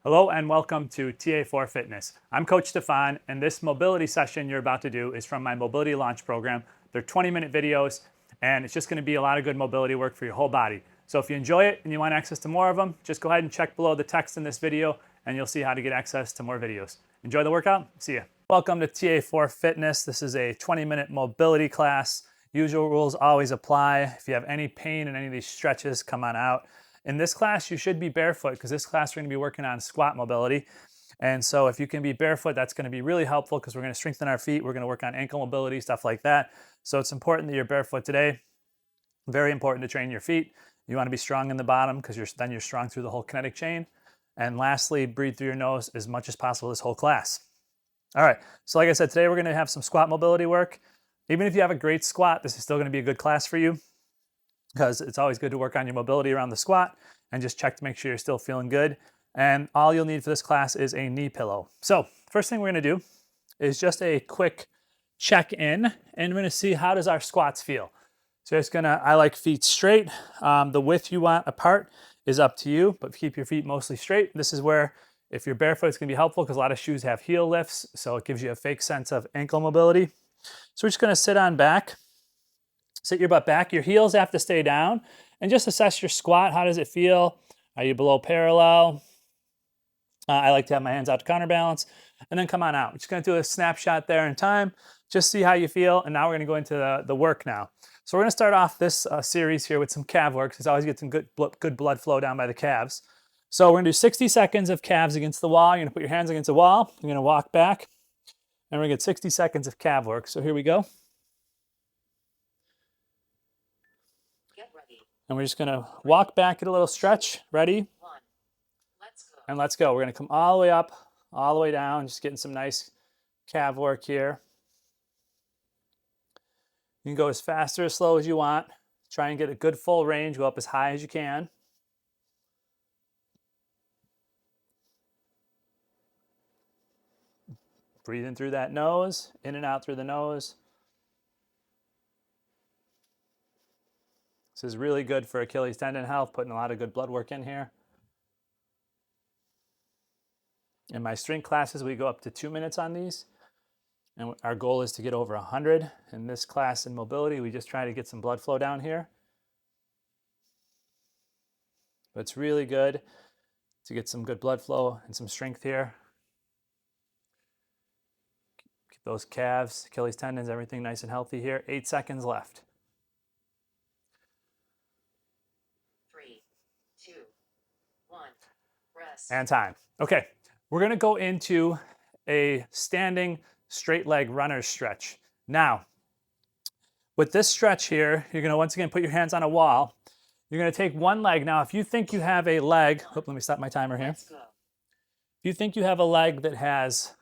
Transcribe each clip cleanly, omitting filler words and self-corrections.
Hello and welcome to TA4 Fitness. I'm Coach Stefan, and this mobility session you're about to do is from my mobility launch program. They're 20-minute videos, and it's just going to be a lot of good mobility work for your whole body. So if you enjoy it and you want access to more of them, just go ahead and check below the text in this video, and you'll see how to get access to more videos. Enjoy the workout. See ya. Welcome to TA4 Fitness. This is a 20-minute mobility class. Usual rules always apply. If you have any pain in any of these stretches, come on out. In this class, you should be barefoot because this class we're going to be working on squat mobility. And so if you can be barefoot, that's going to be really helpful because we're going to strengthen our feet. We're going to work on ankle mobility, stuff like that. So it's important that you're barefoot today. Very important to train your feet. You want to be strong in the bottom because then you're strong through the whole kinetic chain. And lastly, breathe through your nose as much as possible this whole class. All right, so like I said, today we're going to have some squat mobility work. Even if you have a great squat, this is still going to be a good class for you because it's always good to work on your mobility around the squat and just check to make sure you're still feeling good. And all you'll need for this class is a knee pillow. So first thing we're going to do is just a quick check-in, and we're going to see how does our squats feel. So I like feet straight. The width you want apart is up to you, but keep your feet mostly straight. This is where if you're barefoot, it's going to be helpful because a lot of shoes have heel lifts, so it gives you a fake sense of ankle mobility. So we're just going to sit on back. Sit your butt back. Your heels have to stay down. And just assess your squat. How does it feel? Are you below parallel? I like to have my hands out to counterbalance. And then come on out. We're just going to do a snapshot there in time. Just see how you feel. And now we're going to go into the work now. So we're going to start off this series here with some calf work. It's always get some good blood flow down by the calves. So we're going to do 60 seconds of calves against the wall. You're going to put your hands against the wall. You're going to walk back. And we're going to get 60 seconds of calf work. So here we go. And we're just going to walk back at a little stretch. Ready? And let's go. We're going to come all the way up, all the way down, just getting some nice calf work here. You can go as fast or as slow as you want. Try and get a good full range. Go up as high as you can. Breathe in through that nose, in and out through the nose. This is really good for Achilles tendon health, putting a lot of good blood work in here. In my strength classes, we go up to 2 minutes on these. And our goal is to get over 100. In this class in mobility, we just try to get some blood flow down here. But it's really good to get some good blood flow and some strength here. Keep those calves, Achilles tendons, everything nice and healthy here. 8 seconds left. 3, 2, 1, rest. And time. Okay, we're going to go into a standing straight leg runner's stretch. Now, with this stretch here, you're going to once again put your hands on a wall. You're going to take one leg. Now, if you think you have a leg, let me stop my timer here. If you think you have a leg that has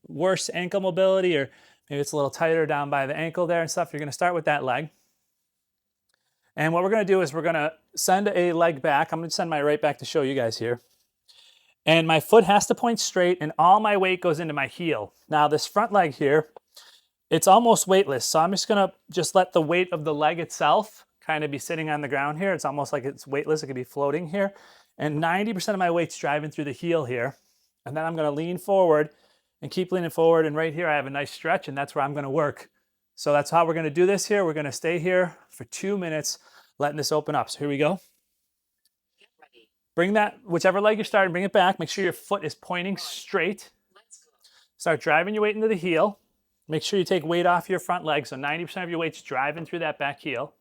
worse ankle mobility, or maybe it's a little tighter down by the ankle there and stuff, you're going to start with that leg. And what we're going to do is we're going to send a leg back. I'm going to send my right back to show you guys here. And my foot has to point straight, and all my weight goes into my heel. Now, this front leg here, it's almost weightless. So I'm just going to let the weight of the leg itself kind of be sitting on the ground here. It's almost like it's weightless. It could be floating here. And 90% of my weight's driving through the heel here. And then I'm going to lean forward and keep leaning forward. And right here, I have a nice stretch, and that's where I'm going to work. So that's how we're going to do this here. We're going to stay here for 2 minutes, letting this open up. So here we go. Get ready. Bring that, whichever leg you're starting, bring it back. Make sure your foot is pointing straight. Let's go. Start driving your weight into the heel. Make sure you take weight off your front leg. So 90% of your weight's driving through that back heel.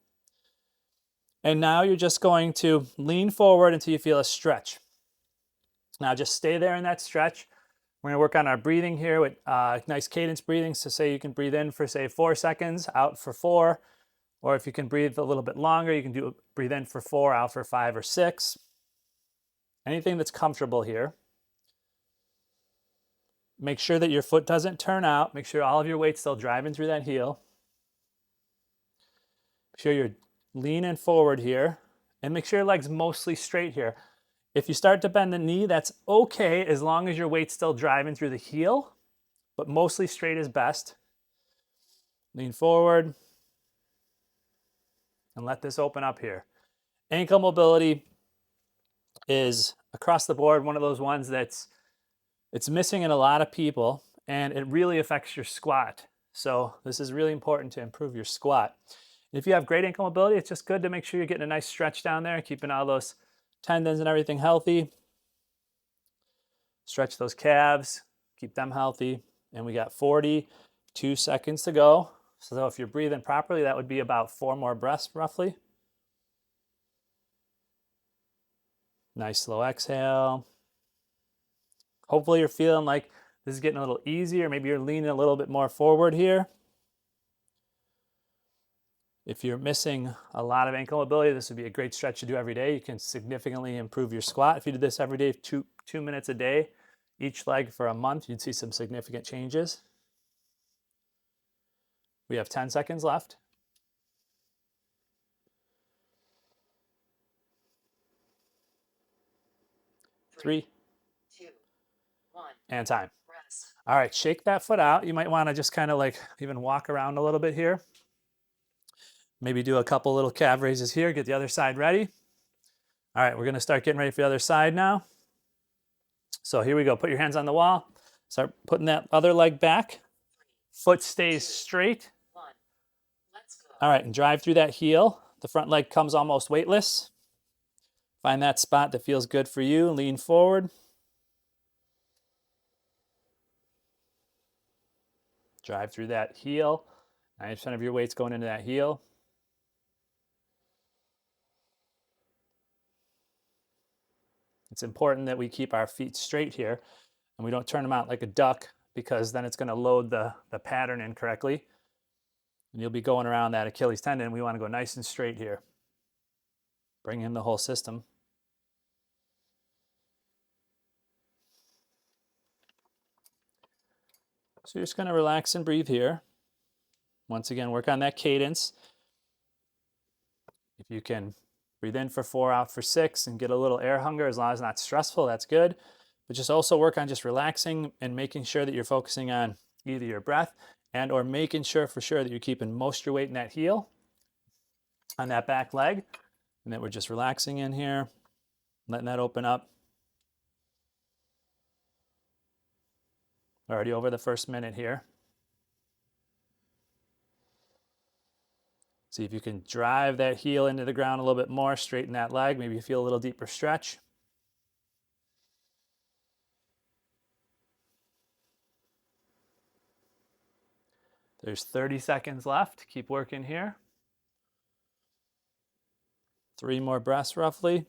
And now you're just going to lean forward until you feel a stretch. Now just stay there in that stretch. We're going to work on our breathing here with nice cadence breathing. So say you can breathe in for, say, 4 seconds, out for 4. Or if you can breathe a little bit longer, you can breathe in for 4, out for 5 or 6. Anything that's comfortable here. Make sure that your foot doesn't turn out. Make sure all of your weight's still driving through that heel. Make sure you're leaning forward here. And make sure your leg's mostly straight here. If you start to bend the knee, that's okay as long as your weight's still driving through the heel. But mostly straight is best. Lean forward. And let this open up here. Ankle mobility is across the board, one of those ones that's it's missing in a lot of people, and it really affects your squat. So this is really important to improve your squat. If you have great ankle mobility, it's just good to make sure you're getting a nice stretch down there, keeping all those tendons and everything healthy. Stretch those calves, keep them healthy. And we got 42 seconds to go. So if you're breathing properly, that would be about 4 more breaths roughly. Nice slow exhale. Hopefully you're feeling like this is getting a little easier. Maybe you're leaning a little bit more forward here. If you're missing a lot of ankle mobility, this would be a great stretch to do every day. You can significantly improve your squat. If you did this every day, 2 minutes a day, each leg for a month, you'd see some significant changes. We have 10 seconds left. 3, 2, 1. and time. Rest. All right, shake that foot out. You might want to just kind of like even walk around a little bit here. Maybe do a couple little calf raises here, get the other side ready. All right, we're gonna start getting ready for the other side now. So here we go, put your hands on the wall. Start putting that other leg back. Foot stays straight. 1. Let's go. All right, and drive through that heel. The front leg comes almost weightless. Find that spot that feels good for you. Lean forward. Drive through that heel. 90% of your weight's going into that heel. It's important that we keep our feet straight here and we don't turn them out like a duck, because then it's going to load the pattern incorrectly. And you'll be going around that Achilles tendon. We want to go nice and straight here. Bring in the whole system. So you're just going to relax and breathe here. Once again, work on that cadence. If you can breathe in for 4, out for 6, and get a little air hunger, as long as it's not stressful, that's good. But just also work on just relaxing and making sure that you're focusing on either your breath and or making sure for sure that you're keeping most of your weight in that heel, on that back leg, and that we're just relaxing in here, letting that open up. Already over the first minute here. See if you can drive that heel into the ground a little bit more, straighten that leg, maybe you feel a little deeper stretch. There's 30 seconds left. Keep working here. 3 more breaths roughly.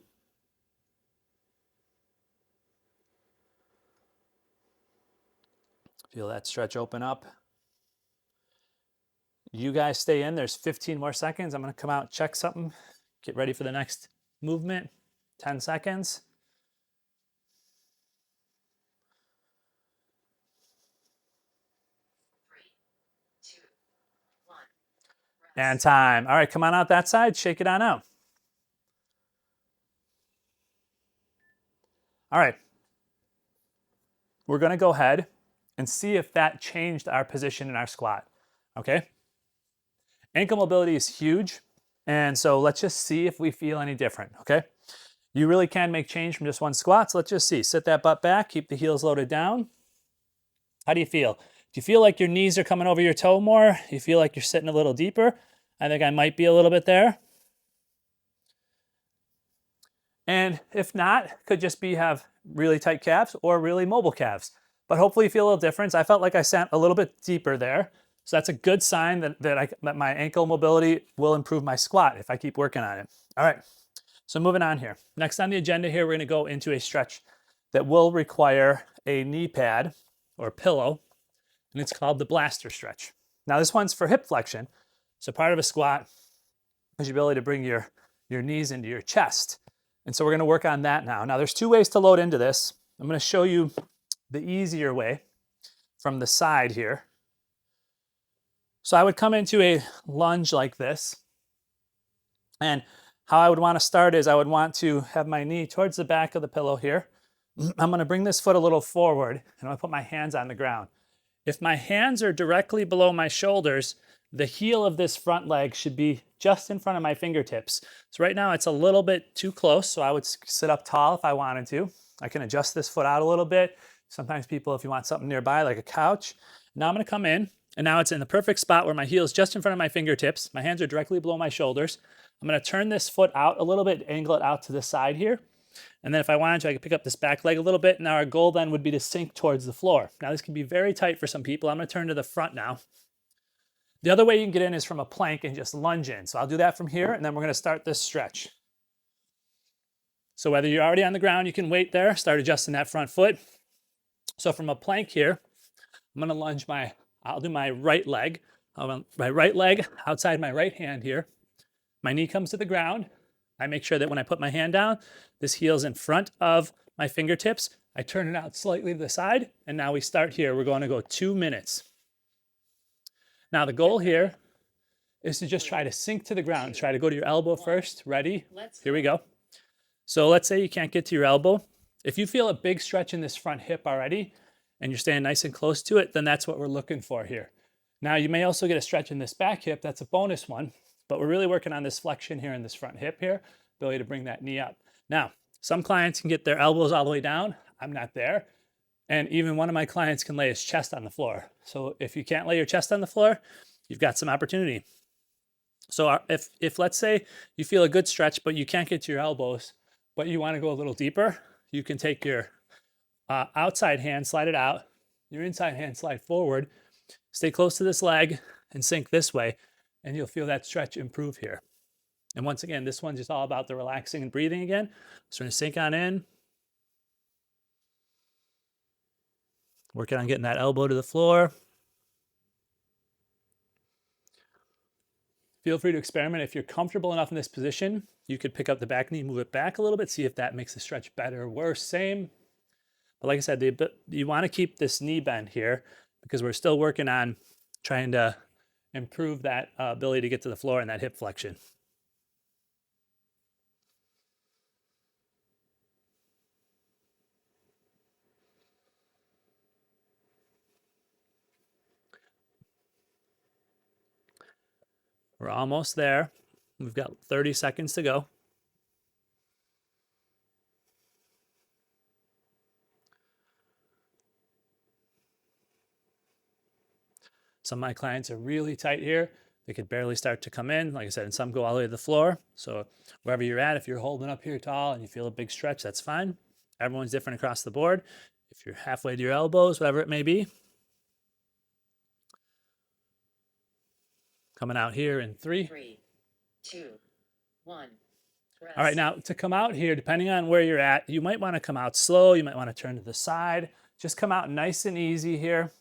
Feel that stretch open up. You guys stay in. There's 15 more seconds. I'm going to come out, check something, get ready for the next movement. 10 seconds. And time. All right, come on out that side. Shake it on out. All right. We're going to go ahead and see if that changed our position in our squat. Okay? Ankle mobility is huge. And so let's just see if we feel any different. Okay? You really can make change from just one squat. So let's just see. Sit that butt back. Keep the heels loaded down. How do you feel? Do you feel like your knees are coming over your toe more? You feel like you're sitting a little deeper? I think I might be a little bit there. And if not, could just be have really tight calves or really mobile calves. But hopefully you feel a little difference. I felt like I sat a little bit deeper there. So that's a good sign that my ankle mobility will improve my squat if I keep working on it. All right, so moving on here. Next on the agenda here, we're gonna go into a stretch that will require a knee pad or pillow, and it's called the blaster stretch. Now this one's for hip flexion. So part of a squat is your ability to bring your knees into your chest. And so we're gonna work on that now. Now there's 2 ways to load into this. I'm gonna show you the easier way from the side here. So I would come into a lunge like this. And how I would wanna start is I would want to have my knee towards the back of the pillow here. I'm gonna bring this foot a little forward and I'm gonna put my hands on the ground. If my hands are directly below my shoulders, the heel of this front leg should be just in front of my fingertips. So right now it's a little bit too close, so I would sit up tall if I wanted to. I can adjust this foot out a little bit. Sometimes people, if you want something nearby, like a couch. Now I'm gonna come in, and now it's in the perfect spot where my heel is just in front of my fingertips. My hands are directly below my shoulders. I'm gonna turn this foot out a little bit, angle it out to the side here. And then if I wanted to, I could pick up this back leg a little bit. Now our goal then would be to sink towards the floor. Now this can be very tight for some people. I'm gonna turn to the front now. The other way you can get in is from a plank and just lunge in. So I'll do that from here, and then we're gonna start this stretch. So whether you're already on the ground, you can wait there, start adjusting that front foot. So from a plank here, I'm gonna lunge I'll do my right leg. My right leg outside my right hand here. My knee comes to the ground. I make sure that when I put my hand down, this heel's in front of my fingertips. I turn it out slightly to the side, and now we start here. We're going to go 2 minutes. Now the goal here is to just try to sink to the ground. Try to go to your elbow first. Ready? Here we go. So let's say you can't get to your elbow. If you feel a big stretch in this front hip already, and you're staying nice and close to it, then that's what we're looking for here. Now you may also get a stretch in this back hip. That's a bonus one. But we're really working on this flexion here in this front hip here, ability to bring that knee up. Now, some clients can get their elbows all the way down. I'm not there. And even one of my clients can lay his chest on the floor. So if you can't lay your chest on the floor, you've got some opportunity. So if let's say you feel a good stretch, but you can't get to your elbows, but you want to go a little deeper, you can take your outside hand, slide it out, your inside hand slide forward, stay close to this leg and sink this way. And you'll feel that stretch improve here. And once again, this one's just all about the relaxing and breathing again. So we're gonna sink on in. Working on getting that elbow to the floor. Feel free to experiment. If you're comfortable enough in this position, you could pick up the back knee, move it back a little bit, see if that makes the stretch better or worse, same. But like I said, you wanna keep this knee bend here because we're still working on trying to improve that ability to get to the floor and that hip flexion. We're almost there. We've got 30 seconds to go. Some of my clients are really tight here. They could barely start to come in, like I said, and some go all the way to the floor. So wherever you're at, if you're holding up here tall and you feel a big stretch, that's fine. Everyone's different across the board. If you're halfway to your elbows, whatever it may be. Coming out here in 3, 2, 1. All right, now to come out here, depending on where you're at, you might want to come out slow. You might want to turn to the side. Just come out nice and easy here.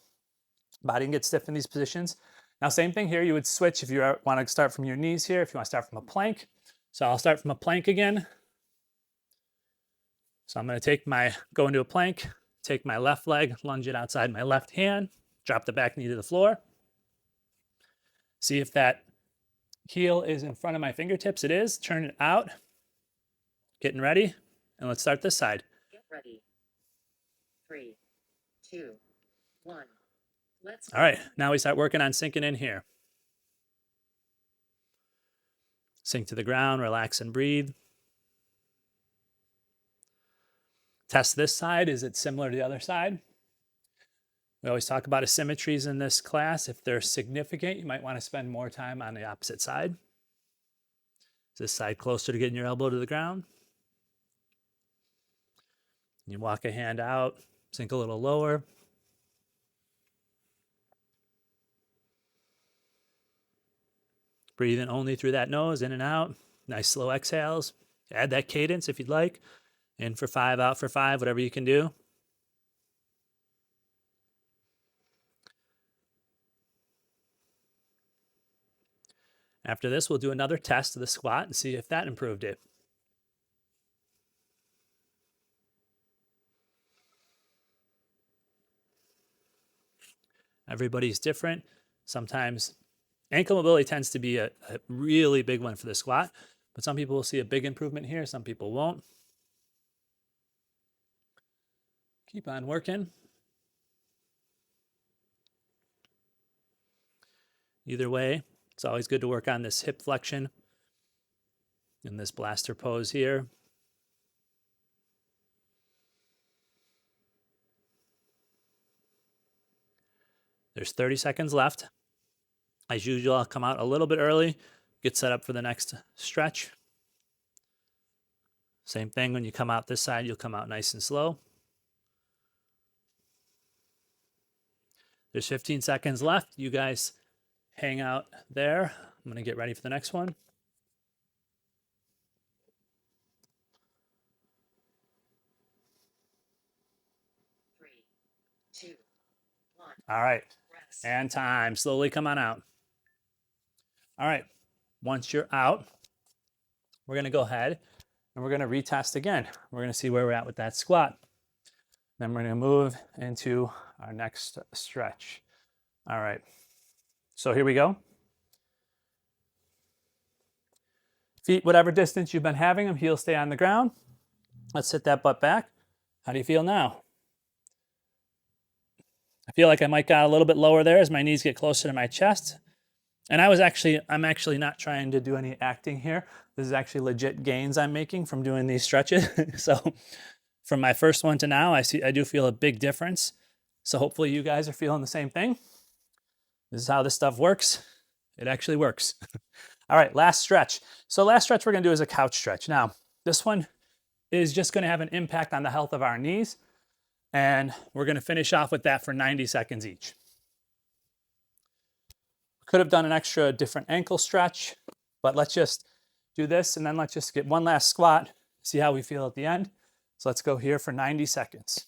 Body can get stiff in these positions. Now, same thing here. You would switch if you want to start from your knees here, if you want to start from a plank. So I'll start from a plank again. So I'm going to go into a plank, take my left leg, lunge it outside my left hand, drop the back knee to the floor. See if that heel is in front of my fingertips. It is. Turn it out. Getting ready. And let's start this side. Get ready. 3, 2, 1. Let's go. All right. Now we start working on sinking in here. Sink to the ground, relax and breathe. Test this side. Is it similar to the other side? We always talk about asymmetries in this class. If they're significant, you might want to spend more time on the opposite side. Is this side closer to getting your elbow to the ground? You walk a hand out, sink a little lower. Breathe in only through that nose, in and out. Nice slow exhales. Add that cadence if you'd like. In for 5, out for 5, whatever you can do. After this, we'll do another test of the squat and see if that improved it. Everybody's different. Sometimes ankle mobility tends to be a really big one for the squat, but some people will see a big improvement here, some people won't. Keep on working. Either way, it's always good to work on this hip flexion in this blaster pose here. There's 30 seconds left. As usual, I'll come out a little bit early, get set up for the next stretch. Same thing when you come out this side, you'll come out nice and slow. There's 15 seconds left. You guys hang out there. I'm going to get ready for the next one. Three, two, one. All right. Rest. And time. Slowly come on out. All right. Once you're out, we're going to go ahead and we're going to retest again. We're going to see where we're at with that squat. Then we're going to move into our next stretch. All right. So here we go. Feet, whatever distance you've been having them, heels stay on the ground. Let's sit that butt back. How do you feel now? I feel like I might got a little bit lower there as my knees get closer to my chest. And I'm actually not trying to do any acting here. This is actually legit gains I'm making from doing these stretches. So from my first one to now, I do feel a big difference. So hopefully you guys are feeling the same thing. This is how this stuff works. It actually works. All right, last stretch. So last stretch we're gonna do is a couch stretch. Now, this one is just gonna have an impact on the health of our knees. And we're gonna finish off with that for 90 seconds each. Could have done an extra different ankle stretch, but let's just do this and then let's just get one last squat, see how we feel at the end. So let's go here for 90 seconds.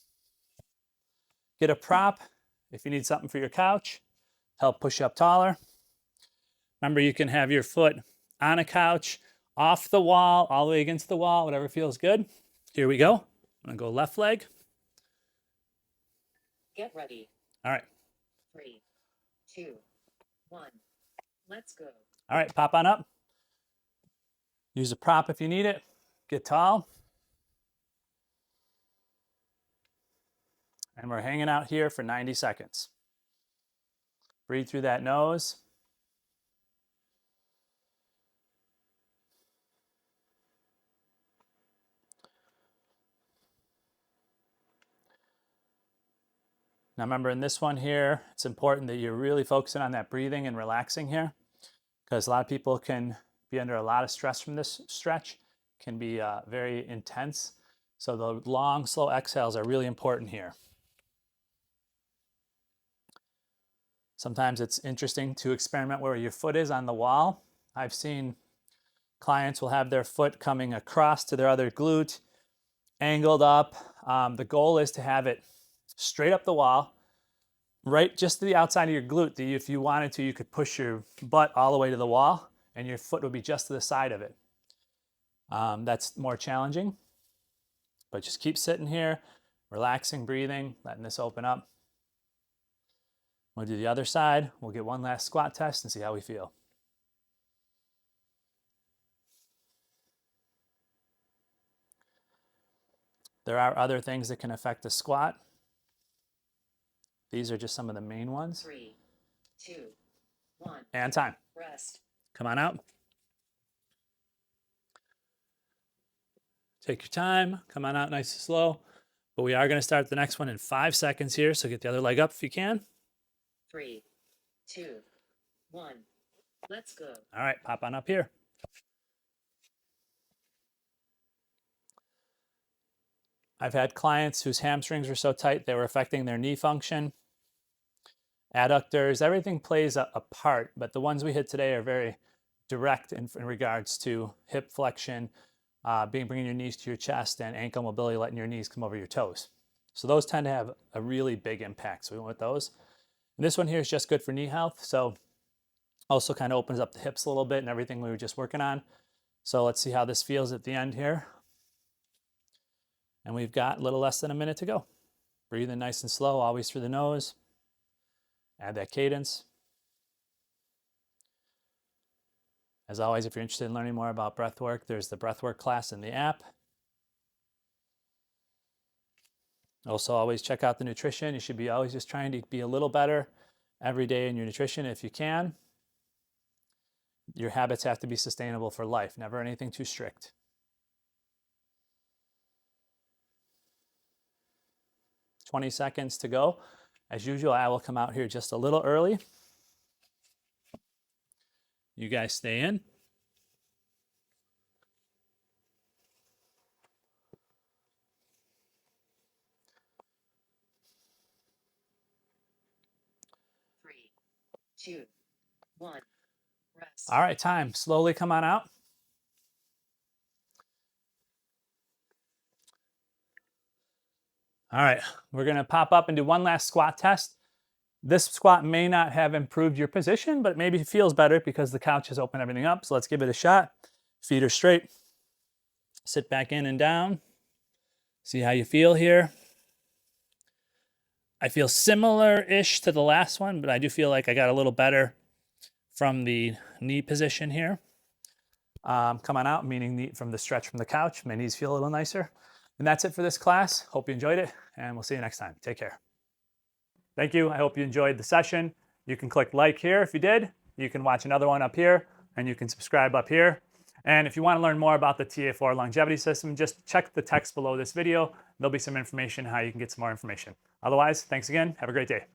Get a prop if you need something for your couch, help push you up taller. Remember, you can have your foot on a couch, off the wall, all the way against the wall, whatever feels good. Here we go. I'm gonna go left leg. Get ready. All right. 3, 2, 1. Let's go. All right, pop on up. Use a prop if you need it. Get tall. And we're hanging out here for 90 seconds. Breathe through that nose. Now remember, in this one here, it's important that you're really focusing on that breathing and relaxing here, because a lot of people can be under a lot of stress from this stretch, can be very intense. So the long, slow exhales are really important here. Sometimes it's interesting to experiment where your foot is on the wall. I've seen clients will have their foot coming across to their other glute, angled up. The goal is to have it straight up the wall, right just to the outside of your glute. If you wanted to, you could push your butt all the way to the wall and your foot would be just to the side of it. That's more challenging, but just keep sitting here, relaxing, breathing, letting this open up. We'll do the other side. We'll get one last squat test and see how we feel. There are other things that can affect the squat. These are just some of the main ones. 3, 2, 1. And time. Rest. Come on out. Take your time. Come on out nice and slow. But we are going to start the next one in 5 seconds here. So get the other leg up if you can. 3, 2, 1. Let's go. All right, pop on up here. I've had clients whose hamstrings were so tight they were affecting their knee function. Adductors, everything plays a part, but the ones we hit today are very direct in regards to hip flexion, bringing your knees to your chest, and ankle mobility, letting your knees come over your toes. So those tend to have a really big impact. So we went with those. And this one here is just good for knee health. So also kind of opens up the hips a little bit and everything we were just working on. So let's see how this feels at the end here. And we've got a little less than a minute to go. Breathe in nice and slow, always through the nose. Add that cadence. As always, if you're interested in learning more about breath work, there's the breathwork class in the app. Also, always check out the nutrition. You should be always just trying to be a little better every day in your nutrition if you can. Your habits have to be sustainable for life, never anything too strict. "20 seconds to go. As usual, I will come out here just a little early. You guys stay in. Three, two, one. Rest. All right, time. Slowly come on out. All right, we're gonna pop up and do one last squat test. This squat may not have improved your position, but maybe it feels better because the couch has opened everything up. So let's give it a shot. Feet are straight. Sit back in and down. See how you feel here. I feel similar-ish to the last one, but I do feel like I got a little better from the knee position here. Come on out, meaning from the stretch from the couch. My knees feel a little nicer. And that's it for this class. Hope you enjoyed it, and we'll see you next time. Take care. Thank you. I hope you enjoyed the session. You can click like here if you did. You can watch another one up here, and you can subscribe up here. And if you want to learn more about the TA4 longevity system, just check the text below this video. There'll be some information how you can get some more information. Otherwise, thanks again. Have a great day.